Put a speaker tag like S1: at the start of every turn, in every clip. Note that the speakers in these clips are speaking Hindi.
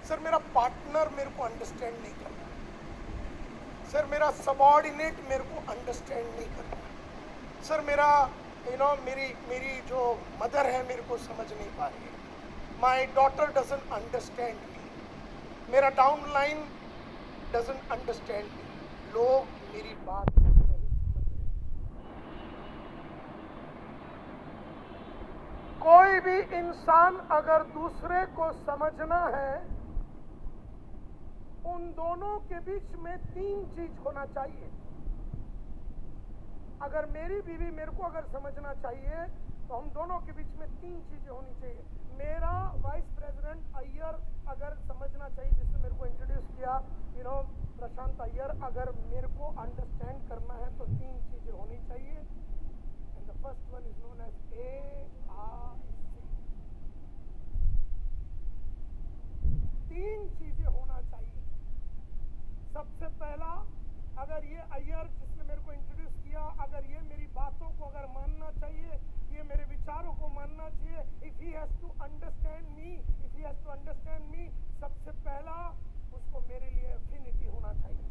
S1: सर मेरा पार्टनर मेरे को अंडरस्टैंड नहीं कर रहा, सर मेरा सबॉर्डिनेट मेरे को अंडरस्टैंड नहीं कर रहा, सर मेरा मेरी मेरी जो मदर है मेरे को समझ नहीं पा रही है, my daughter doesn't understand me, मेरा down line doesn't understand me, लोग मेरी बात नहीं समझ रहे। कोई भी इंसान अगर दूसरे को समझना है, उन दोनों के बीच में 3 चीज होना चाहिए। अगर मेरी बीवी मेरे को अगर समझना चाहिए तो हम दोनों के बीच में 3 चीजें होनी चाहिए। मेरा वाइस प्रेसिडेंट अय्यर अगर समझना चाहिए, जिसने मेरे को इंट्रोड्यूस किया, प्रशांत अय्यर, अगर मेरे को अंडरस्टैंड करना है तो 3 चीजें होनी चाहिए। And the first one is known as ARC। 3 चीजें होना चाहिए। सबसे पहला, अगर ये अय्यर जिसने मेरे को इंट्रोड्यूस किया, अगर ये मेरी बातों को अगर मानना चाहिए, ये मेरे विचारों को मानना चाहिए, if he has to understand me, if he has to understand me, सबसे पहला उसको मेरे लिए एफिनिटी होना चाहिए।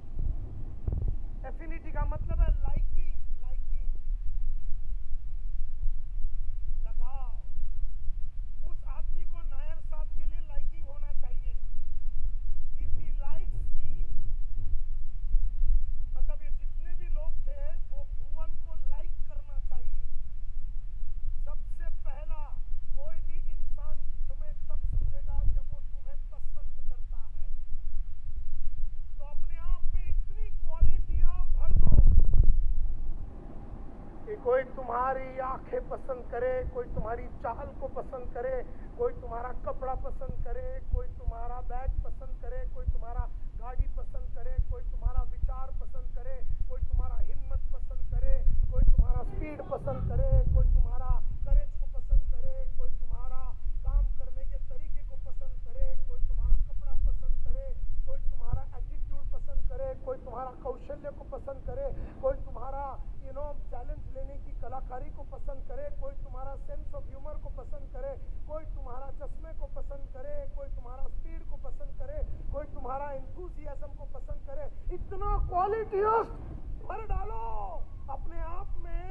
S1: एफिनिटी का मतलब है लाइकिंग, लगाव। उस आदमी को नायर साहब के लिए लाइकिंग होना चाहिए। इफ ही लाइक्स मी, मतलब ये जितने भी लोग थे वो भुवन को लाइक करना चाहिए। सबसे पहला, कोई भी इंसान तुम्हें तब समझेगा जब वो तुम्हें पसंद करता है। तो अपने आप में इतनी क्वालिटियां भर दो कि कोई तुम्हारी आंखें पसंद करे, कोई तुम्हारी चाल को पसंद करे, कोई तुम्हारा कपड़ा पसंद करे, कोई तुम्हारा बैग पसंद करे, कोई तुम्हारा गाड़ी पसंद करे, कोई तुम्हारा विचार पसंद करे, कोई तुम्हारा हिम्मत पसंद करे, कोई तुम्हारा स्पीड पसंद करे, कोई तुम्हारा करेज को पसंद करे, कोई तुम्हारा काम करने के तरीके को पसंद करे, कोई तुम्हारा कपड़ा पसंद करे, कोई तुम्हारा एटीट्यूड पसंद करे, कोई तुम्हारा कौशल्य को पसंद करे, कोई तुम्हारा चैलेंज लेने की कलाकारी को पसंद करे, कोई तुम्हारा सेंस ऑफ ह्यूमर को पसंद करे, कोई तुम्हारा चश्मे को पसंद करे, कोई तुम्हारा स्पीड को पसंद करे, कोई तुम्हारा एंथुसियाज्म को पसंद करे। इतना क्वालिटीज भर डालो अपने आप में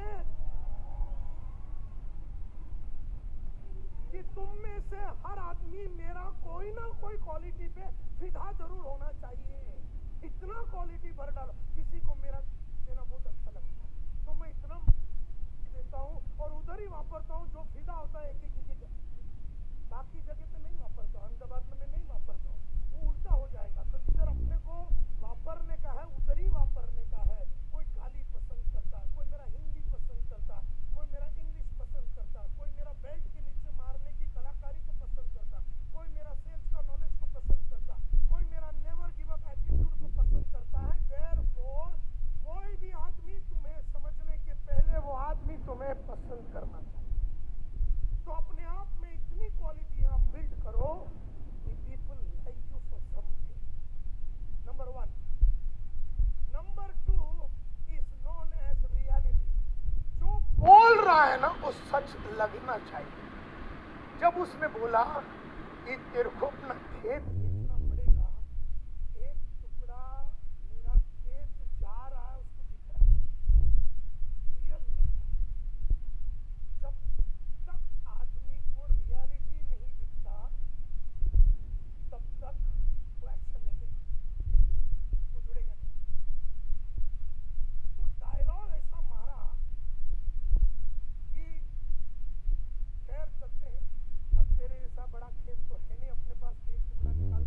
S1: कि तुम में से हर आदमी मेरा कोई ना कोई क्वालिटी पे फिदा जरूर होना चाहिए। इतना क्वालिटी भर डालो। किसी को मेरा देना बहुत अच्छा लगता है तो मैं इतना देता हूँ और उधर ही वापरता हूँ जो फिदा होता है एक जगह, बाकी जगह पे नहीं वापरता हूँ। अहमदाबाद में मैं नहीं वापरता हूँ, वो उल्टा हो जाएगा। तो जिधर अपने को वापरने का है उधर ही वापरने का है। कोई गाली पसंद करता है, कोई मेरा हिंदी पसंद करता है, कोई मेरा इंग्लिश पसंद करता है, कोई मेरा बेल्ट के नीचे मारने की कलाकारी को पसंद करता है, कोई मेरा सेल्स का नॉलेज को पसंद करता है, कोई मेरा नेवर गिव अप एटीट्यूड को पसंद करता है। देयरफॉर कोई भी आदमी तुम्हें समझने के पहले वो आदमी तुम्हें पसंद करना चाहिए। तो अपने आप में इतनी क्वालिटियां बिल्ड करो कि people like you for something. Number 1। Number 2 is known as reality. जो बोल रहा है ना वो सच लगना चाहिए। जब उसने बोला कि तेरे को अपना खेत बेचना पड़ेगा, एक टुकड़ा मेरा खेत जा रहा है उसको दिख रहा है, रियल लग रहा है। जब तक आदमी को रियलिटी नहीं दिखता तब तक वो एक्शन नहीं लेगा, वो जुड़ेगा नहीं। तो डायलॉग ऐसा मारा कि खैर चलते हैं, अब तेरे जैसा बड़ा खेत तो है नहीं अपने पास कि एक टुकड़ा निकाल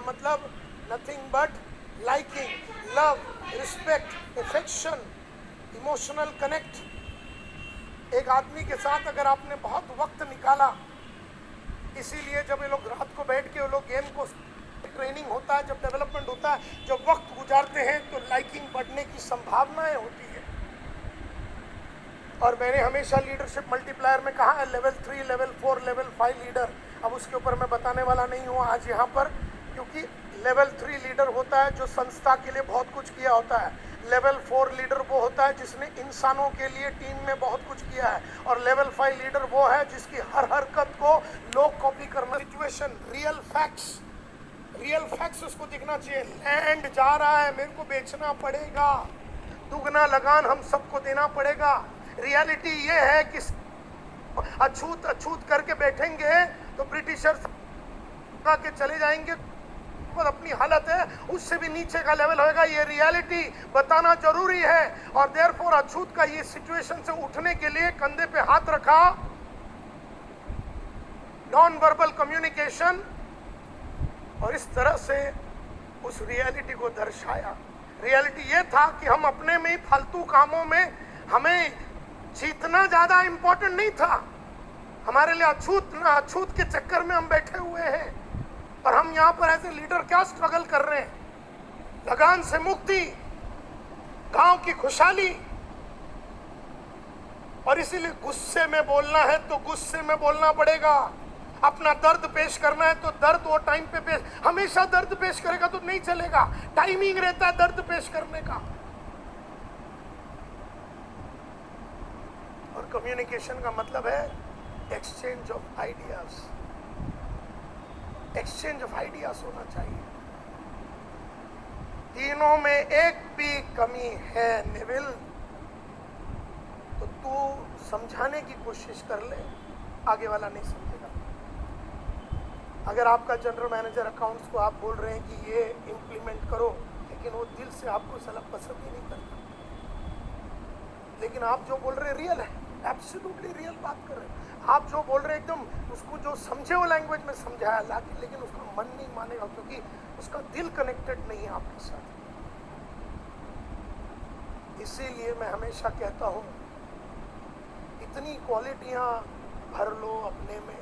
S1: मतलब nothing but liking, love, respect, affection, emotional connect. एक आदमी के साथ अगर आपने बहुत वक्त निकाला, इसीलिए जब ये लोग रात को बैठ के वो लोग गेम को ट्रेनिंग होता है, जब डेवलपमेंट होता है, जब वक्त गुजारते हैं तो लाइकिंग बढ़ने की संभावनाएं होती है। और मैंने हमेशा लीडरशिप मल्टीप्लायर में कहा है, लेवल 3, लेवल 4, लेवल 5 लीडर। अब उसके ऊपर मैं बताने वाला नहीं हूँ आज यहाँ पर, क्योंकि लेवल 3 लीडर होता है जो संस्था के लिए बहुत कुछ किया होता है। लेवल 4 लीडर वो होता है जिसने इंसानों के लिए टीम में बहुत कुछ किया है। और लेवल 5 लीडर वो है जिसकी हर हरकत को लोग कॉपी करना। सिचुएशन, रियल फैक्ट्स उसको दिखना चाहिए। लैंड जा रहा है, मेरे को बेचना पड़ेगा, दुगना लगान हम सबको देना पड़ेगा। रियलिटी ये है कि अछूत अछूत करके बैठेंगे तो ब्रिटिशर्स के चले जाएंगे, और अपनी हालत है उससे भी नीचे का लेवल होगा। ये रियलिटी बताना जरूरी है। और देयरफॉर अछूत का ये सिचुएशन से उठने के लिए कंधे पे हाथ रखा, नॉन वर्बल कम्युनिकेशन, और इस तरह से उस रियलिटी को दर्शाया। रियलिटी ये था कि हम अपने में ही फालतू कामों में, हमें जीतना ज्यादा इंपॉर्टेंट नहीं था। हमारे लिए अछूत ना अछूत के चक्कर में हम बैठे हुए हैं। और हम यहाँ पर एज ए लीडर क्या स्ट्रगल कर रहे हैं? लगान से मुक्ति, गांव की खुशहाली। और इसीलिए गुस्से में बोलना है तो गुस्से में बोलना पड़ेगा। अपना दर्द पेश करना है तो दर्द वो टाइम पे पेश, हमेशा दर्द पेश करेगा तो नहीं चलेगा। टाइमिंग रहता है दर्द पेश करने का। और कम्युनिकेशन का मतलब है exchange of ideas. Exchange of ideas होना चाहिए। तीनों में एक भी कमी है नेविल, तो तू समझाने की कोशिश कर ले, आगे वाला नहीं समझेगा। अगर आपका जनरल मैनेजर अकाउंट्स को आप बोल रहे हैं कि ये इंप्लीमेंट करो, लेकिन वो दिल से आपको सलाह पसंद ही नहीं करता, लेकिन आप जो बोल रहे रियल है, एब्सोल्युटली रियल बात कर रहे हैं। आप जो बोल रहे एकदम उसको जो समझे वो लैंग्वेज में समझाया ला के, लेकिन उसका मन नहीं मानेगा क्योंकि उसका दिल कनेक्टेड नहीं है आपके साथ। इसीलिए मैं हमेशा कहता हूँ, इतनी क्वालिटियाँ भर लो अपने में।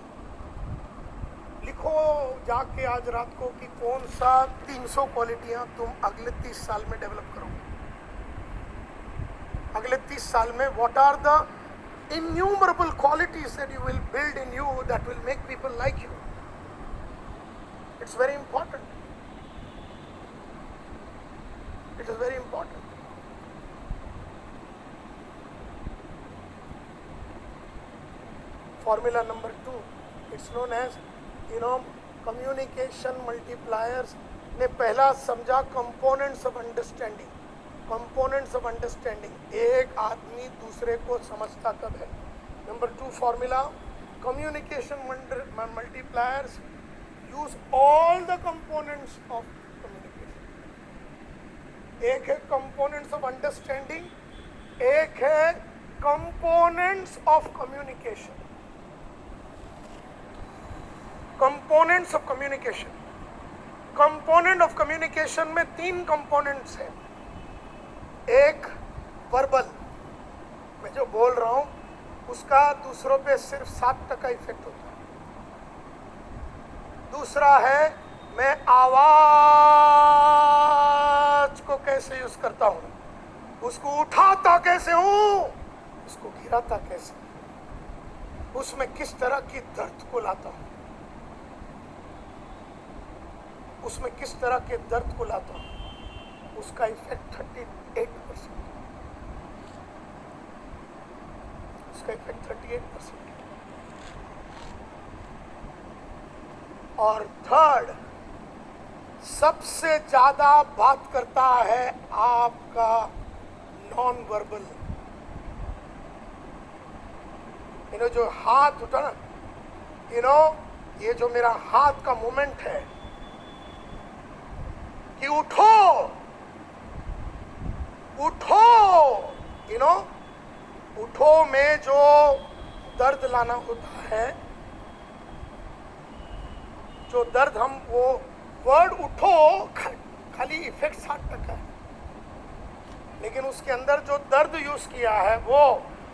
S1: लिखो जाके आज रात को कि कौन सा 300 क्वालिटियाँ तुम अगले 30 साल में डेवलप करोगे। अगले 30 साल में what are the innumerable qualities that you will build in you that will make people like you. It's very important. It is very important. Formula number 2, it's known as communication multipliers ने पहला समझा components of understanding. Components of understanding, एक आदमी दूसरे को समझता कब है। Number 2 formula, communication multipliers use all the components of communication. एक है कंपोनेंट्स ऑफ अंडरस्टैंडिंग, एक है components of communication. Components of communication, component of communication में 3 कंपोनेंट्स हैं। एक वर्बल, मैं जो बोल रहा हूं उसका दूसरों पे सिर्फ 7% इफेक्ट होता है। दूसरा है मैं आवाज को कैसे यूज करता हूं, उसको उठाता कैसे हूं, उसको गिराता कैसे, उसमें किस तरह की दर्द को लाता हूं, उसमें किस तरह के दर्द को लाता हूं, उसका इफेक्ट 38%, उसका इफेक्ट 38%। और थर्ड, सबसे ज्यादा बात करता है आपका नॉन वर्बल। जो हाथ उठा ना, ये जो मेरा हाथ का मूवमेंट है कि उठो उठो, उठो में जो दर्द लाना होता है, जो दर्द हम वो वर्ड उठो खाली इफेक्ट 60% है, लेकिन उसके अंदर जो दर्द यूज किया है वो,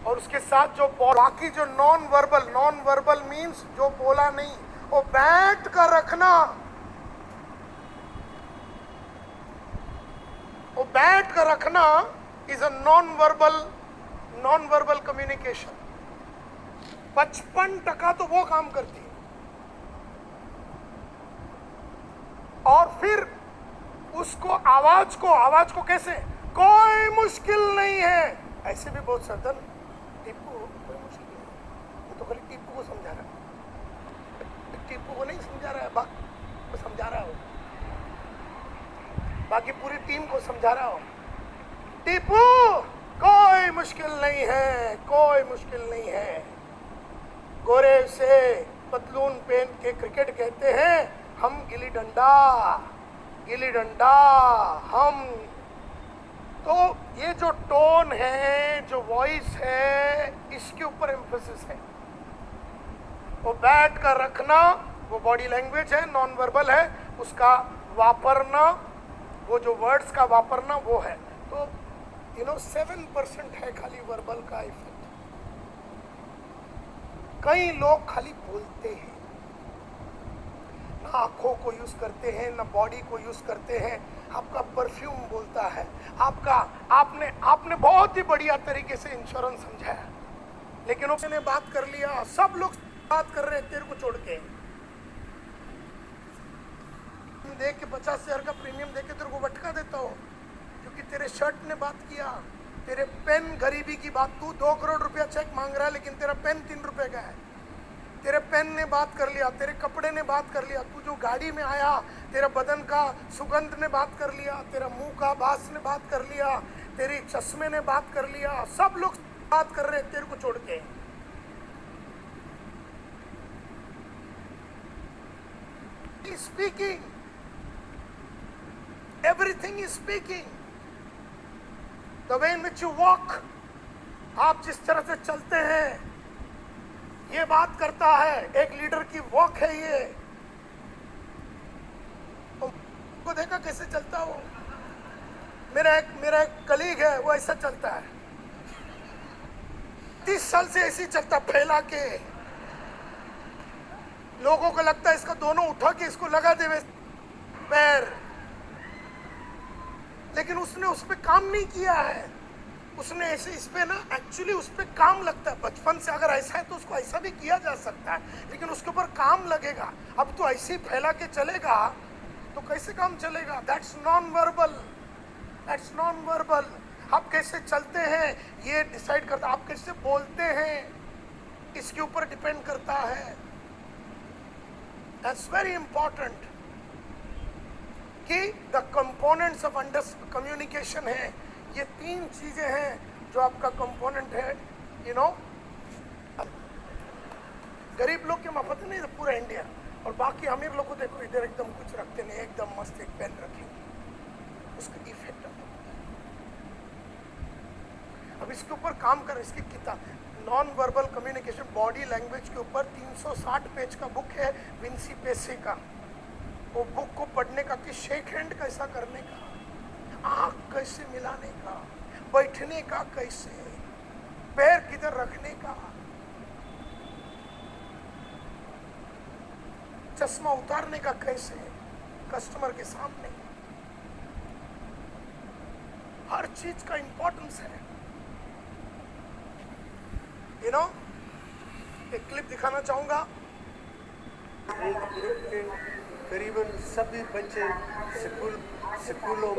S1: और उसके साथ जो बाकी जो नॉन वर्बल मीन्स जो बोला नहीं, वो बैठ कर रखना, वो बैठ कर रखना is a non verbal communication. 55% तो वो काम करती है। और फिर उसको आवाज को कैसे, कोई मुश्किल नहीं है, ऐसे भी बहुत सर्दन टीपू कोई मुश्किल नहीं, वो तो खाली टीपू को समझा रहा है, टीपू को नहीं समझा रहा है, बाकी को समझा रहा हो, बाकी पूरी टीम को समझा रहा हो, टीपू कोई मुश्किल नहीं है, कोई मुश्किल नहीं है। गोरे से पतलून पहन के क्रिकेट कहते हैं, हम गिल्ली डंडा हम। तो ये जो टोन है, जो वॉइस है, इसके ऊपर एम्फेसिस है। वो बैठ कर रखना, वो बॉडी लैंग्वेज है, नॉन वर्बल है, उसका वापरना, वो जो वर्ड्स का वापरना वो है। तो 7% है खाली वर्बल का इफेक्ट। कई लोग खाली बोलते हैं, ना आंखों को यूज करते हैं, ना बॉडी को यूज करते हैं। आपका परफ्यूम बोलता है, आपने बहुत ही बढ़िया तरीके से इंश्योरेंस समझाया, लेकिन उसने बात कर लिया, सब लोग बात कर रहे हैं तेरे को छोड़ के, दे के 50,000 का प्रीमियम दे के तेरे को वटका देता हो, क्योंकि तेरे शर्ट ने बात किया, तेरे पेन गरीबी की बात, तू 2 करोड़ रुपया चेक मांग रहा है लेकिन तेरा पेन 3 रुपए का है, तेरे पेन ने बात कर लिया, तेरे कपड़े ने बात कर लिया, तू जो गाड़ी में आया, तेरा बदन का सुगंध ने बात कर लिया, तेरा मुंह का बास ने बात कर लिया, तेरी चश्मे ने बात कर लिया, सब लोग बात कर रहे हैं तेरे को छोड़ के। Speaking, everything is speaking. The way in which you walk, आप जिस तरह से चलते हैं, ये बात करता है। एक लीडर की वॉक है ये। तो देखा कैसे चलता हो? मेरा एक कलीग है, वो ऐसा चलता है, 30 साल से ऐसे ही चलता, फैला के। लोगों को लगता है इसका दोनों उठा के इसको लगा दे पैर, लेकिन उसने उस पर काम नहीं किया है। उसने ऐसे इस पे ना एक्चुअली उस पे काम लगता है। बचपन से अगर ऐसा है तो उसको ऐसा भी किया जा सकता है, लेकिन उसके ऊपर काम लगेगा। अब तो ऐसे ही फैला के चलेगा तो कैसे काम चलेगा? That's non verbal. आप कैसे चलते हैं ये डिसाइड करता है, आप कैसे बोलते हैं इसके ऊपर डिपेंड करता है। दैट्स वेरी इंपॉर्टेंट कि द कंपोनेंट्स ऑफ कम्युनिकेशन है। ये 3 चीजें हैं जो आपका कंपोनेंट है। गरीब लोग के मफत नहीं, पूरा इंडिया। और बाकी अमीर लोग को देखो, इधर एकदम कुछ रखते नहीं, एकदम मस्त एक पेन रखेंगे, उसका इफेक्ट आता है। अब इसके ऊपर काम कर, इसकी किताब non verbal communication body language के ऊपर 360 पेज का बुक है विंसी पेसे का। वो बुक को पढ़ने का कि शेक हैंड कैसा करने का, आंख कैसे मिलाने का, बैठने का कैसे, पैर किधर रखने का, चश्मा उतारने का कैसे कस्टमर के सामने, हर चीज का इंपॉर्टेंस है। एक क्लिप दिखाना चाहूंगा।
S2: एक ग्रुप के करीबन सभी बच्चे स्कूलों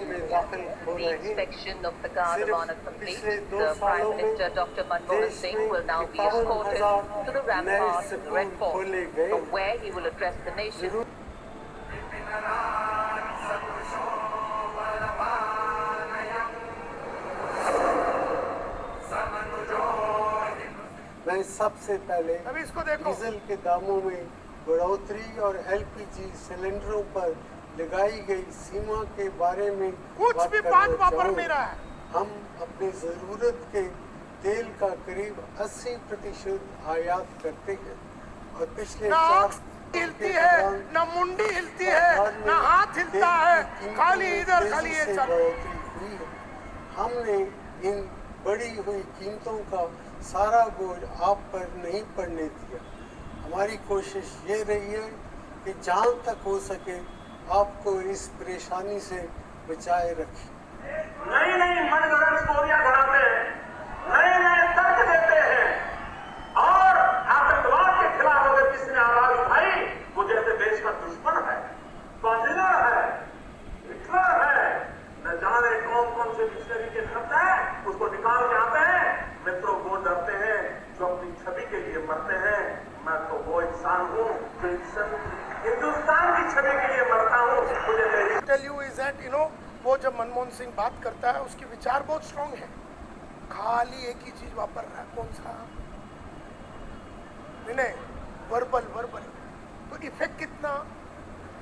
S2: में दाखिल हो रहे हैं।
S3: The inspection of the Guard of Honor complete. The Prime Minister Dr. Manmohan Singh will now be escorted to the rampart of the Red Fort, from where he will address the nation.
S2: मैं सबसे पहले
S1: अभी इसको देखो।
S2: डीजल के दामों में बढ़ोतरी और एलपीजी सिलेंडरों पर लगाई गई सीमा के बारे में
S1: कुछ भी बात वापर नहीं रहा है।
S2: हम अपनी जरूरत के तेल का करीब 80% आयात करते हैं और पिछले
S1: हिलती है, न मुंडी हिलती है, न हाथ हिलता है, खाली इधर खाली ये चल।
S2: बढ़ोतरी हुई है। हमने इन बढ़ी हुई कीमतों का सारा बोझ आप पर नहीं पड़ने दिया। हमारी कोशिश ये रही है कि जहाँ तक हो सके आपको इस परेशानी से बचाए रखें।
S4: नई नई मनगढ़ंत स्टोरियां बनाते हैं, नए नए तर्क देते हैं और आतंकवाद के खिलाफ अगर किसी ने आवाज उठाई, वो जैसे देश का दुश्मन है, कॉन्जिलर है, हिटलर है, न जाने कौन कौन से डिक्शनरी के शब्द है, उसको निकाल के आते हैं। मित्रों, वो डरते हैं जो अपनी छवि के लिए मरते हैं। मैं तो वो इंसान हूँ जो हिंदुस्तान की छवि के लिए मरता हूँ। मुझे मेरी
S1: टेल यू इज दैट वो जब मनमोहन सिंह बात करता है उसके विचार बहुत स्ट्रांग है, खाली एक ही चीज वापर रहा है, कौन सा? नहीं, वर्बल। तो इफेक्ट कितना?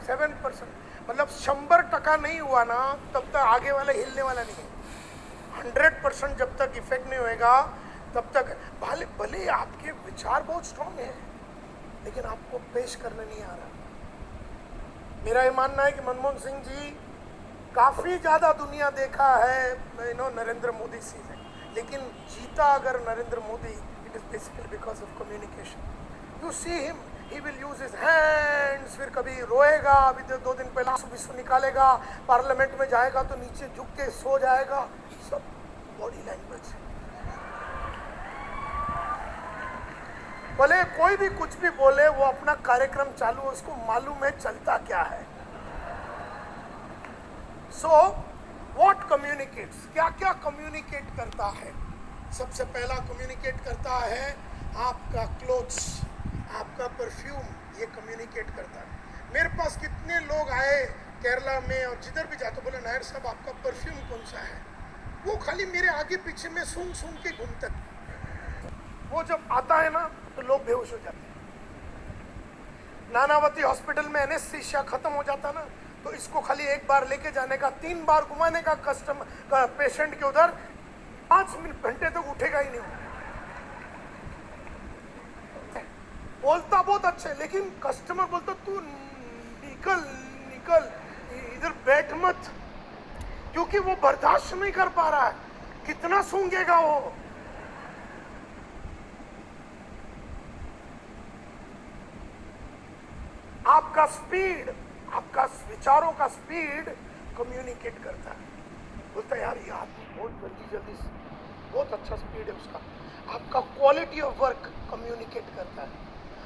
S1: 7%। मतलब 100% नहीं हुआ ना, तब तक आगे वाला हिलने वाला नहीं है। 100% जब तक इफेक्ट नहीं होएगा तब तक भले आपके विचार बहुत स्ट्रांग है, लेकिन आपको पेश करने नहीं आ रहा। मेरा ये मानना है कि मनमोहन सिंह जी काफी ज्यादा दुनिया देखा है नरेंद्र मोदी से, लेकिन जीता अगर Narendra Modi, it is basically because of communication. You see him, he will use his hands, फिर कभी रोएगा, अभी 2 दिन पहले आंसू निकालेगा, पार्लियामेंट में जाएगा तो नीचे झुक के सो जाएगा, सब बॉडी लैंग्वेज। भले कोई भी कुछ भी बोले, वो अपना कार्यक्रम चालू, उसको मालूम है चलता क्या है। सो व्हाट कम्युनिकेट्स, क्या क्या कम्युनिकेट करता है? सबसे पहला कम्युनिकेट करता है आपका क्लोथ्स, आपका परफ्यूम, ये कम्युनिकेट करता है। मेरे पास कितने लोग आए केरला में और जिधर भी जाते बोले, नायर साहब आपका परफ्यूम कौन सा है? वो खाली मेरे आगे पीछे में सुन के घूमते। वो जब आता है ना तो लोग बेहोश हो जाते हैं। नानावती हॉस्पिटल में एनेस्थीसिया खत्म हो जाता ना, तो इसको खाली एक बार लेके जाने का, 3 बार घुमाने का पेशेंट के उधर, 5 घंटे तक उठेगा ही नहीं। बोलता बहुत अच्छे, लेकिन कस्टमर बोलता तू निकल इधर बैठ मत, क्योंकि वो बर्दाश्त नहीं कर पा रहा है। कितना सूंघेगा वो? आपका स्पीड, आपका विचारों का स्पीड कम्युनिकेट करता है। बोलता है यार ये आदमी बहुत जल्दी बहुत अच्छा स्पीड है उसका। आपका क्वालिटी ऑफ वर्क कम्युनिकेट करता है।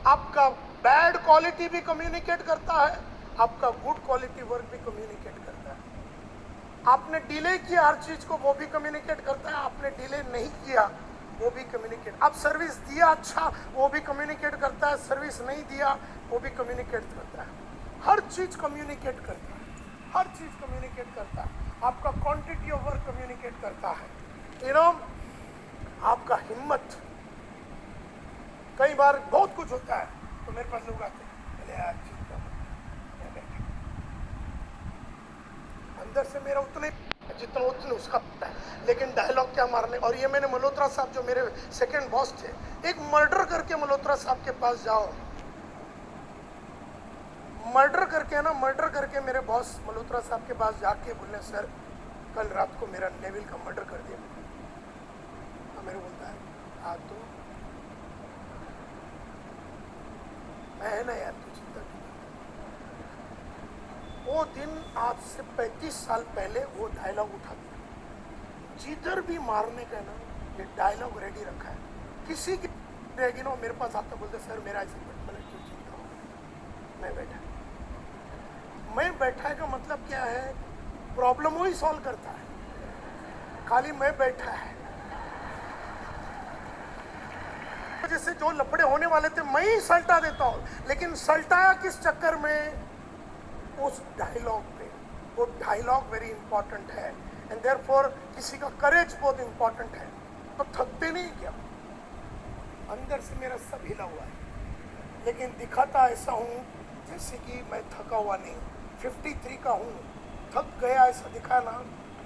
S1: आपका बैड क्वालिटी भी कम्युनिकेट करता है, आपका गुड क्वालिटी वर्क भी कम्युनिकेट करता है। आपने डिले किया हर चीज को, वो भी कम्युनिकेट करता है। आपने डिले नहीं किया, वो भी कम्युनिकेट। आप सर्विस दिया अच्छा, वो भी कम्युनिकेट करता है। सर्विस नहीं दिया, वो भी कम्युनिकेट करता है। हर चीज कम्युनिकेट करता है, हर चीज कम्युनिकेट करता है। आपका क्वांटिटी ऑफ वर्क कम्युनिकेट करता है। आपका हिम्मत, कई बार बहुत कुछ होता है तो मेरे पास लोग आते हैं, यार चिंता मत, अंदर से मेरा उतने उसका पता है, लेकिन डायलॉग क्या मारने। और ये मैंने मल्होत्रा साहब जो मेरे सेकंड बॉस थे, एक मर्डर करके मल्होत्रा साहब के पास जाओ, मर्डर करके ना, मर्डर करके मेरे बॉस मल्होत्रा साहब के पास जाके बोले सर कल रात को मेरा नेविल का मर्डर कर दिया। मेरे बोलता है हाँ तो मैं है ना यार, तू चिंता क्यों? वो दिन आज से 35 साल पहले वो डायलॉग उठा दिया। जिधर भी मारने का ना ये डायलॉग रेडी रखा है। किसी की रहेगी ना, मेरे पास आता बोलते सर मेरा ऐसे मैंने क्यों चिंता हो, मैं बैठा का मतलब क्या है? प्रॉब्लम वो ही सॉल्व करता है, खाली मैं बैठा है। जैसे जो लफड़े होने वाले थे मैं ही सल्टा देता हूँ, लेकिन सल्टाया किस चक्कर में? उस डायलॉग पे। वो डायलॉग वेरी इंपॉर्टेंट है, एंड देयरफॉर किसी का करेज बहुत इंपॉर्टेंट है। तो थकते नहीं क्या? अंदर से मेरा सब हिला हुआ है, लेकिन दिखाता ऐसा हूँ जैसे कि मैं थका हुआ नहीं। 53 का हूँ, थक गया ऐसा दिखाना,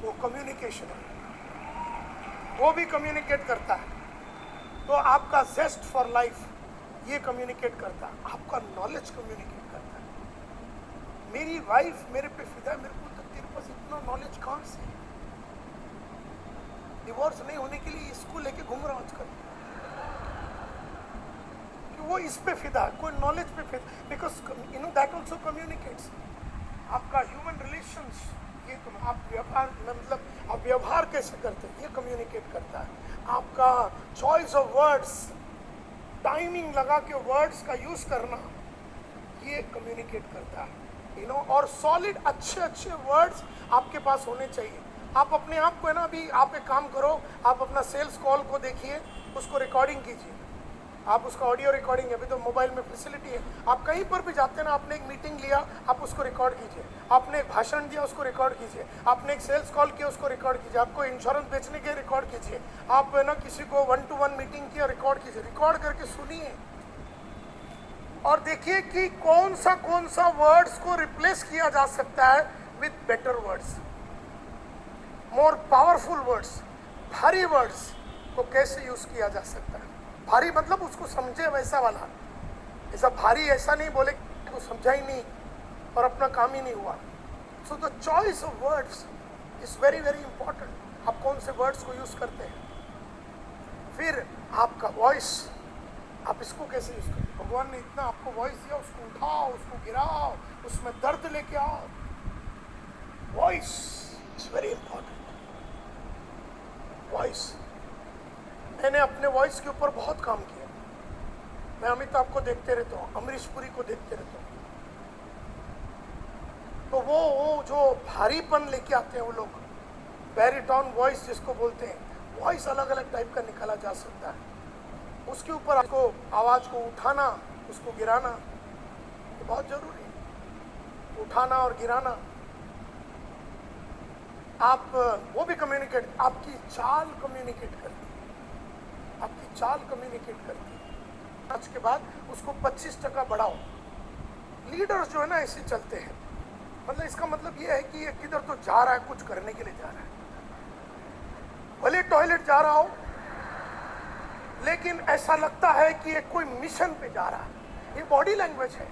S1: वो कम्युनिकेशन है, वो भी कम्युनिकेट करता है। तो आपका जेस्ट फॉर लाइफ, ये कम्युनिकेट करता है, आपका नॉलेज कम्युनिकेट करता है। मेरी वाइफ मेरे पे फिदा है, मेरे को तो तेरे पास इतना नॉलेज कहाँ से है? डिवोर्स नहीं होने के लिए इसको लेके घूम रहा हूँ आजकल कि वो इस पे फिदा है, कोई नॉलेज पे फिदा, because you know that also communicates आपका ह्यूमन रिलेशंस। ये आप व्यवहार मतलब आप व्यवहार कैसे करते हैं, ये कम्युनिकेट करता है। आपका चॉइस ऑफ वर्ड्स, टाइमिंग लगा के वर्ड्स का यूज करना, ये कम्युनिकेट करता है, यू नो। और सॉलिड अच्छे अच्छे वर्ड्स आपके पास होने चाहिए। आप अपने आप को है ना, अभी आप एक काम करो, आप अपना सेल्स कॉल को देखिए, उसको रिकॉर्डिंग कीजिए, आप उसका ऑडियो रिकॉर्डिंग, अभी तो मोबाइल में फैसिलिटी है, आप कहीं पर भी जाते हैं ना, आपने एक मीटिंग लिया, आप उसको रिकॉर्ड कीजिए, आपने एक भाषण दिया उसको रिकॉर्ड कीजिए, आपने एक सेल्स कॉल किया उसको रिकॉर्ड कीजिए, आपको इंश्योरेंस बेचने के रिकॉर्ड कीजिए, आप है ना किसी को 1-to-1 मीटिंग किया रिकॉर्ड कीजिए, रिकॉर्ड करके सुनिए और देखिए कि कौन सा वर्ड्स को रिप्लेस किया जा सकता है with better words, more powerful words. भारी वर्ड्स को कैसे यूज किया जा सकता है, भारी मतलब उसको समझे वैसा वाला, ऐसा भारी ऐसा नहीं बोले तो समझा ही नहीं और अपना काम ही नहीं हुआ। So the choice of words is very very important, आप कौन से वर्ड्स को यूज करते हैं। फिर आपका वॉइस, आप इसको कैसे यूज करते हैं। भगवान ने इतना आपको वॉइस दिया, उसको उठाओ, उसको गिराओ, उसमें दर्द लेके आओ। Voice is very important. Voice, मैंने अपने वॉइस के ऊपर बहुत काम किया। मैं अमिताभ को देखते रहता हूँ, अमरीश पुरी को देखते रहता हूँ, तो वो जो भारीपन लेके आते हैं वो लोग, बैरिटोन वॉइस जिसको बोलते हैं, वॉइस अलग अलग टाइप का निकाला जा सकता है। उसके ऊपर आपको आवाज को उठाना, उसको गिराना, ये बहुत जरूरी है, उठाना और गिराना। आप वो भी कम्युनिकेट, आपकी चाल कम्युनिकेट करती है, आपकी चाल कम्युनिकेट करती है। आज के बाद उसको 25% बढ़ाओ। लीडर्स जो है ना ऐसे चलते हैं, मतलब इसका मतलब ये है कि ये किधर तो जा रहा है, कुछ करने के लिए जा रहा है, भले टॉयलेट जा रहा हो लेकिन ऐसा लगता है कि ये कोई मिशन पे जा रहा है। ये बॉडी लैंग्वेज है,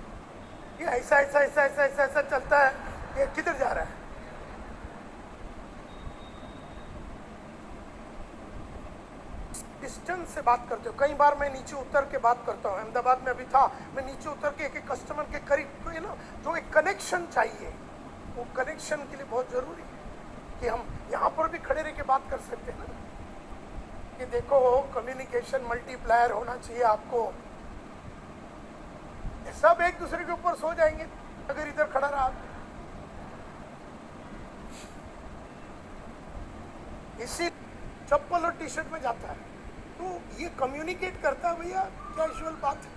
S1: ये ऐसा ऐसा ऐसा ऐसा ऐसा ऐसा चलता है, ये किधर जा रहा है। डिस्टेंस से बात करते हो, कई बार मैं नीचे उतर के बात करता हूँ। अहमदाबाद में अभी था, मैं नीचे उतर के एक कस्टमर के करीब, तो ये ना जो एक कनेक्शन चाहिए, वो कनेक्शन के लिए बहुत जरूरी है कि हम यहाँ पर भी खड़े रह के बात कर सकते हैं ना, कि देखो कम्युनिकेशन मल्टीप्लायर होना चाहिए आपको। सब एक दूसरे के ऊपर सो जाएंगे अगर इधर खड़ा रहा। इसी चप्पल और टी शर्ट में जाता है, तो ये कम्युनिकेट करता है भैया, कैजुअल बात है।